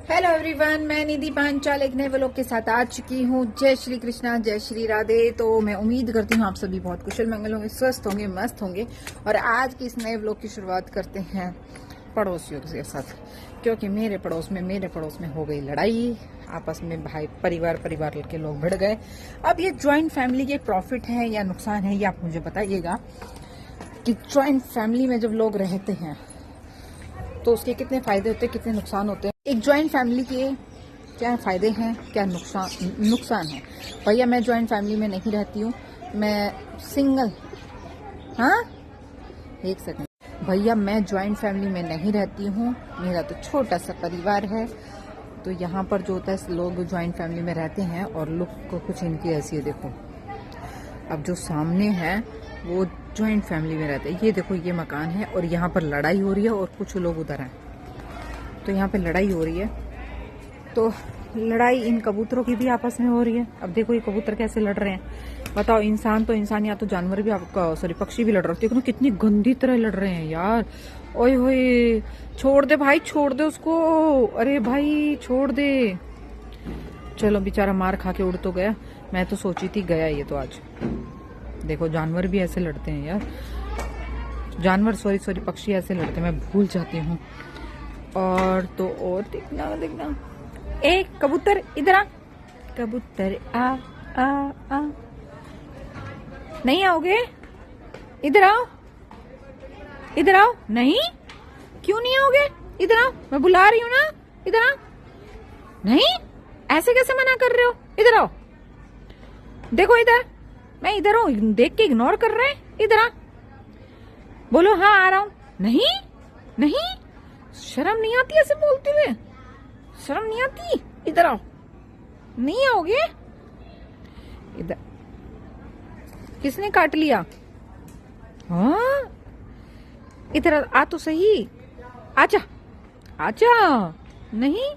Hello everyone, मैं निधि पांचाल एक नए व्लॉग के साथ आ चुकी हूँ। जय श्री कृष्णा, जय श्री राधे। तो मैं उम्मीद करती हूँ आप सभी बहुत कुशल मंगल होंगे, स्वस्थ होंगे, मस्त होंगे। और आज की इस नए व्लॉग की शुरुआत करते हैं पड़ोसियों के साथ, क्योंकि मेरे पड़ोस में हो गई लड़ाई। आपस में भाई परिवार के लोग भिड़ गए। अब ये ज्वाइंट फैमिली के प्रॉफिट है या नुकसान है, ये आप मुझे बताइएगा कि ज्वाइंट फैमिली में जब लोग रहते हैं तो उसके कितने फायदे होते हैं, कितने नुकसान होते हैं। एक ज्वाइंट फैमिली के क्या फायदे हैं, क्या नुकसान है। भैया मैं ज्वाइंट फैमिली में नहीं रहती हूँ, मैं सिंगल। हाँ, एक सेकंड भैया, मैं ज्वाइंट फैमिली में नहीं रहती हूँ, मेरा तो छोटा सा परिवार है। तो यहाँ पर जो होता है, लोग ज्वाइंट फैमिली में रहते हैं और लुक को कुछ इनकी ऐसी है। देखो, अब जो सामने है वो ज्वाइंट फैमिली में रहते हैं। ये देखो, ये मकान है और यहाँ पर लड़ाई हो रही है और कुछ लोग उधर हैं। तो यहाँ पे लड़ाई हो रही है, तो लड़ाई इन कबूतरों की भी आपस में हो रही है। अब देखो ये कबूतर कैसे लड़ रहे हैं, बताओ। इंसान तो इंसान, या तो जानवर भी आपका, सॉरी पक्षी भी लड़ रहे हैं। देखो कितनी गंदी तरह लड़ रहे हैं यार। ओए होए, छोड़ दे भाई, छोड़ दे उसको। अरे भाई छोड़ दे। चलो बेचारा मार खा के उड़ तो गया। मैं तो सोची थी गया ये तो आज। देखो जानवर भी ऐसे लड़ते हैं यार, जानवर सॉरी पक्षी ऐसे लड़ते हैं, मैं भूल जाती हूँ। और तो और देखना ए कबूतर इधर आ, कबूतर आ आ आ, नहीं आओगे? इधर आओ, इधर आओ। नहीं, क्यों नहीं आओगे? इधर आओ, मैं बुला रही हूँ ना, इधर आओ। नहीं, ऐसे कैसे मना कर रहे हो? इधर आओ, देखो इधर, मैं इधर हूँ, देख के इग्नोर कर रहे हैं। इधर आ, बोलो हाँ आ रहा हूँ। नहीं नहीं, शर्म नहीं आती ऐसे बोलते हुए? शर्म नहीं आती? इधर आओ। नहीं आओगे? इधर, किसने काट लिया? हाँ, इधर आ तो सही। आजा आजा। नहीं,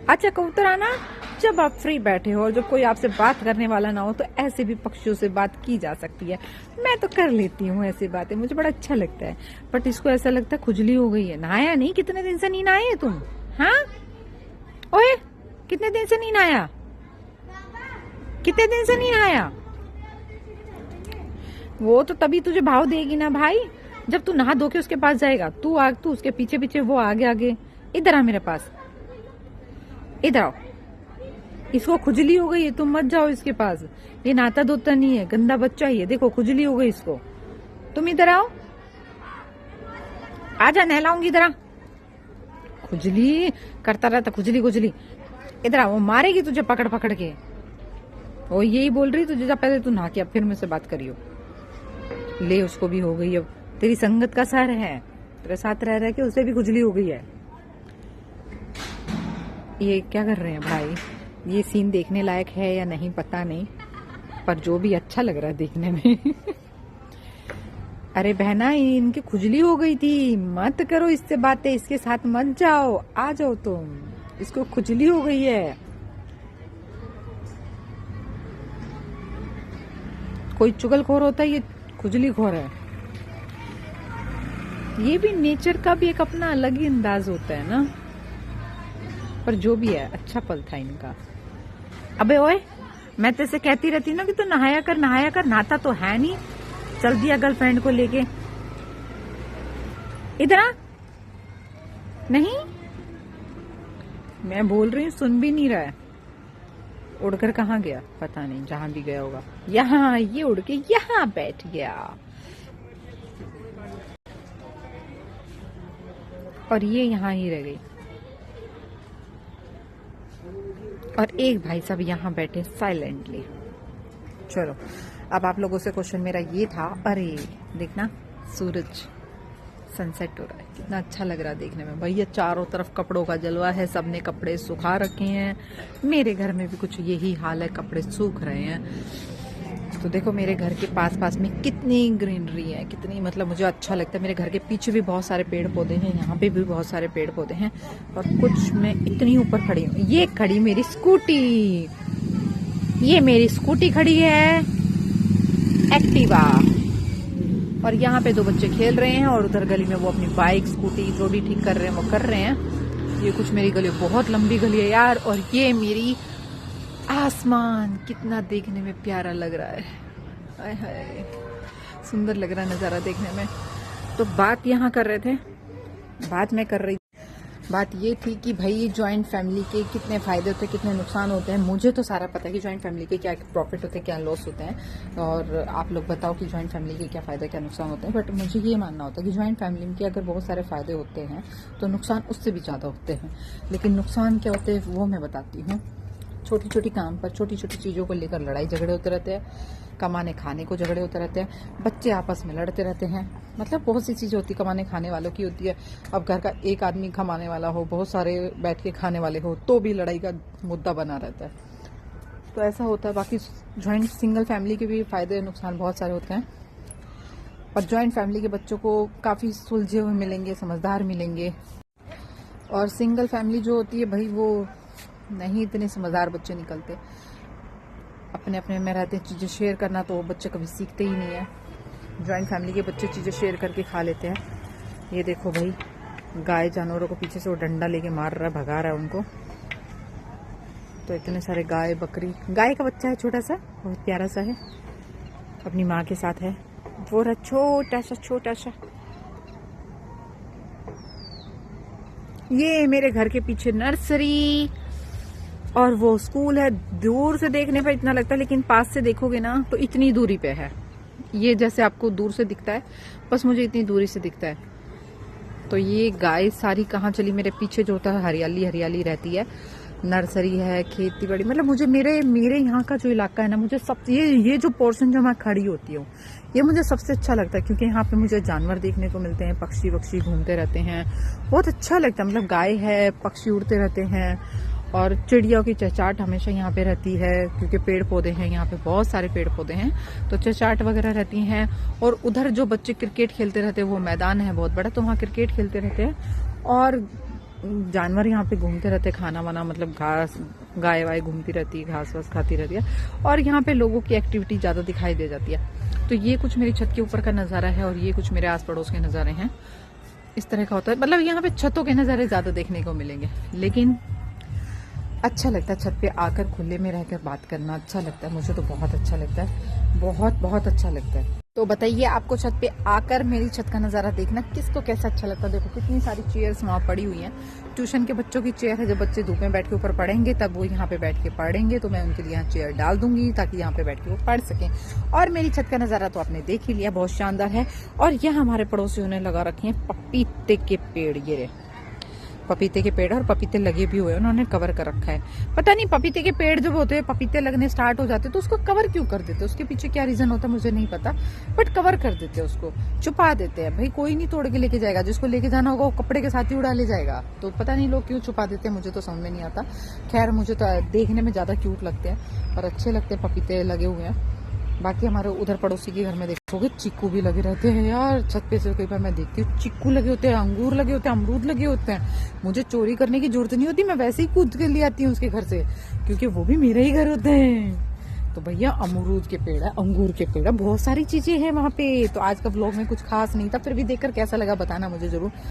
अच्छा कबूतर आना। जब आप फ्री बैठे हो और जब कोई आपसे बात करने वाला ना हो तो ऐसे भी पक्षियों से बात की जा सकती है। मैं तो कर लेती हूँ ऐसी बातें, मुझे बड़ा अच्छा लगता है। बट इसको ऐसा लगता है खुजली हो गई है। नहाया नहीं? कितने दिन से नहीं नहाए तुम? हाँ ओए, कितने दिन से नहीं नहाया? कितने दिन से नहीं नहाया? वो तो तभी तुझे भाव देगी ना भाई, जब तू नहा धो के उसके पास जाएगा। तू उसके पीछे पीछे, वो आगे आगे। इधर आ मेरे पास, इधर आओ। इसको खुजली हो गई है, तुम मत जाओ इसके पास। ये नहाता धोता नहीं है, गंदा बच्चा ही है। देखो खुजली हो गई इसको। तुम इधर आओ, आजा नहलाऊंगी। इधर आ, खुजली करता रहता, खुजली। इधर आ, वो मारेगी तुझे पकड़ पकड़ के। वो यही बोल रही तुझे, जा पहले तू नहा के अब फिर मुझसे बात करियो। ले, उसको भी हो गई। अब तेरी संगत का सर है, तेरे साथ रह रह के उसे भी खुजली हो गई है। ये क्या कर रहे हैं भाई? ये सीन देखने लायक है या नहीं पता नहीं, पर जो भी अच्छा लग रहा है देखने में। अरे बहना, इनकी खुजली हो गई थी, मत करो इससे बातें, इसके साथ मत जाओ। आ जाओ तुम, इसको खुजली हो गई है। कोई चुगलखोर होता है, ये खुजलीखोर है। ये भी नेचर का भी एक अपना अलग ही अंदाज होता है ना। पर जो भी है, अच्छा पल था इनका। अबे ओए, मैं तेरे कहती रहती ना कि तू नहाया कर नहाया कर, नहाता तो है नहीं। चल दिया गर्लफ्रेंड को लेके। इधर आ। नहीं, मैं बोल रही हूँ, सुन भी नहीं रहा है। उड़कर कहाँ गया पता नहीं, जहां भी गया होगा। यहाँ ये उड़ के यहाँ बैठ गया। और ये यहाँ ही रह गई। और एक भाई साहब यहाँ बैठे साइलेंटली। चलो, अब आप लोगों से क्वेश्चन मेरा ये था, अरे देखना सूरज सनसेट हो रहा है, कितना अच्छा लग रहा है देखने में। भैया चारों तरफ कपड़ों का जलवा है, सबने कपड़े सुखा रखे हैं। मेरे घर में भी कुछ यही हाल है, कपड़े सूख रहे हैं। तो देखो मेरे घर के पास में कितनी ग्रीनरी है, कितनी, मतलब मुझे अच्छा लगता है। मेरे घर के पीछे भी बहुत सारे पेड़ पौधे हैं, यहाँ पे भी बहुत सारे पेड़ पौधे हैं। और कुछ मैं इतनी ऊपर खड़ी हूँ। ये खड़ी मेरी स्कूटी, ये मेरी स्कूटी खड़ी है, एक्टिवा। और यहाँ पे दो बच्चे खेल रहे हैं और उधर गली में वो अपनी बाइक स्कूटी जो भी ठीक कर रहे हैं वो कर रहे हैं। ये कुछ मेरी गली, बहुत लंबी गली है यार। और ये मेरी आसमान कितना देखने में प्यारा लग रहा है, हाय हाय सुंदर लग रहा है नज़ारा देखने में। तो बात यहाँ कर रहे थे, बात ये थी कि भाई जॉइंट फैमिली के कितने फ़ायदे होते हैं, कितने नुकसान होते हैं। मुझे तो सारा पता है कि जॉइंट फैमिली के क्या प्रॉफिट होते हैं, क्या लॉस होते हैं, और आप लोग बताओ कि जॉइंट फैमिली के क्या फ़ायदे क्या नुकसान होते हैं। बट मुझे ये मानना होता है कि जॉइंट फैमिली के अगर बहुत सारे फ़ायदे होते हैं तो नुकसान उससे भी ज़्यादा होते हैं। लेकिन नुकसान क्या होते हैं वो मैं बताती हूँ। छोटी छोटी काम पर, छोटी छोटी चीज़ों को लेकर लड़ाई झगड़े होते रहते हैं, कमाने खाने को झगड़े होते रहते हैं, बच्चे आपस में लड़ते रहते हैं। मतलब बहुत सी चीज़ें होती है, कमाने खाने वालों की होती है। अब घर का एक आदमी कमाने वाला हो, बहुत सारे बैठ के खाने वाले हो, तो भी लड़ाई का मुद्दा बना रहता है। तो ऐसा होता है। बाकी जॉइंट सिंगल फैमिली के भी फ़ायदे नुकसान बहुत सारे होते हैं। और जॉइंट फैमिली के बच्चों को काफ़ी सुलझे हुए मिलेंगे, समझदार मिलेंगे। और सिंगल फैमिली जो होती है भाई, वो नहीं इतने समझदार बच्चे निकलते, अपने अपने में रहते हैं। चीज़ें शेयर करना तो वो बच्चे कभी सीखते ही नहीं है। जॉइंट फैमिली के बच्चे चीज़ें शेयर करके खा लेते हैं। ये देखो भाई, गाय जानवरों को पीछे से वो डंडा लेके मार रहा है, भगा रहा है उनको। तो इतने सारे गाय बकरी, गाय का बच्चा है छोटा सा, बहुत प्यारा सा है, अपनी माँ के साथ है। वो रहा छोटा सा। ये मेरे घर के पीछे नर्सरी और वो स्कूल है। दूर से देखने पर इतना लगता है, लेकिन पास से देखोगे ना तो इतनी दूरी पे है। ये जैसे आपको दूर से दिखता है, बस मुझे इतनी दूरी से दिखता है। तो ये गाय सारी कहाँ चली, मेरे पीछे जो होता है हरियाली हरियाली रहती है, नर्सरी है, खेती बाड़ी। मतलब मुझे मेरे यहाँ का जो इलाका है ना, मुझे सब ये जो पोर्शन जो मैं खड़ी होती हूँ, ये मुझे सबसे अच्छा लगता है। क्योंकि यहाँ पे मुझे जानवर देखने को मिलते हैं, पक्षी घूमते रहते हैं, बहुत अच्छा लगता है। मतलब गाय है, पक्षी उड़ते रहते हैं, और चिड़ियों की चहचहाट हमेशा यहाँ पे रहती है। क्योंकि पेड़ पौधे हैं, यहाँ पे बहुत सारे पेड़ पौधे हैं, तो चहचहाट वगैरह रहती हैं। और उधर जो बच्चे क्रिकेट खेलते रहते हैं, वो मैदान है बहुत बड़ा, तो वहाँ क्रिकेट खेलते रहते हैं। और जानवर यहाँ पे घूमते रहते हैं, खाना वाना, मतलब घास, गाय वाय घूमती रहती है, घास वास खाती रहती है। और यहाँ पे लोगों की एक्टिविटी ज़्यादा दिखाई दे जाती है। तो ये कुछ मेरी छत के ऊपर का नज़ारा है, और ये कुछ मेरे आस पड़ोस के नज़ारे हैं। इस तरह का होता है। मतलब यहाँ पे छतों के नज़ारे ज़्यादा देखने को मिलेंगे, लेकिन अच्छा लगता है छत पे आकर खुले में रहकर बात करना। अच्छा लगता है, मुझे तो बहुत अच्छा लगता है, बहुत अच्छा लगता है। तो बताइए आपको छत पे आकर मेरी छत का नज़ारा देखना किसको कैसा अच्छा लगता है। देखो कितनी सारी चेयर्स वहाँ पड़ी हुई हैं। ट्यूशन के बच्चों की चेयर है, जब बच्चे धूप में बैठ के ऊपर पढ़ेंगे तब वो यहाँ पे बैठ के पढ़ेंगे, तो मैं उनके लिए यहाँ चेयर डाल दूंगी ताकि यहाँ पे बैठ के वो पढ़ सकें। और मेरी छत का नज़ारा तो आपने देख ही लिया, बहुत शानदार है। और यहाँ हमारे पड़ोसियों ने लगा रखे हैं पपीते के पेड़। ये पपीते के पेड़, और पपीते लगे भी हुए हैं, उन्होंने कवर कर रखा है। पता नहीं पपीते के पेड़ जब होते हैं, पपीते लगने स्टार्ट हो जाते हैं, तो उसको कवर क्यों कर देते हैं, उसके पीछे क्या रीजन होता है मुझे नहीं पता, बट कवर कर देते हैं, उसको छुपा देते हैं। भाई कोई नहीं तोड़ के लेके जाएगा, जिसको लेके जाना होगा वो कपड़े के साथ ही उड़ा ले जाएगा। तो पता नहीं लोग क्यों छुपा देते हैं, मुझे तो समझ में नहीं आता। खैर मुझे तो देखने में ज्यादा क्यूट लगते हैं और अच्छे लगते हैं, पपीते लगे हुए हैं। बाकी हमारे उधर पड़ोसी के घर में देखोगे चीकू भी लगे रहते हैं यार। छत पे से कई बार मैं देखती हूँ चीकू लगे होते हैं, अंगूर लगे होते हैं, अमरूद लगे होते हैं। मुझे चोरी करने की जरूरत नहीं होती, मैं वैसे ही कूद के ले आती हूँ उसके घर से, क्योंकि वो भी मेरे ही घर होते हैं। तो भैया अमरूद के पेड़ है, अंगूर के पेड़ है, बहुत सारी चीजें हैं वहाँ पे। तो आज का ब्लॉग में कुछ खास नहीं था, फिर भी देखकर कैसा लगा बताना मुझे जरूर।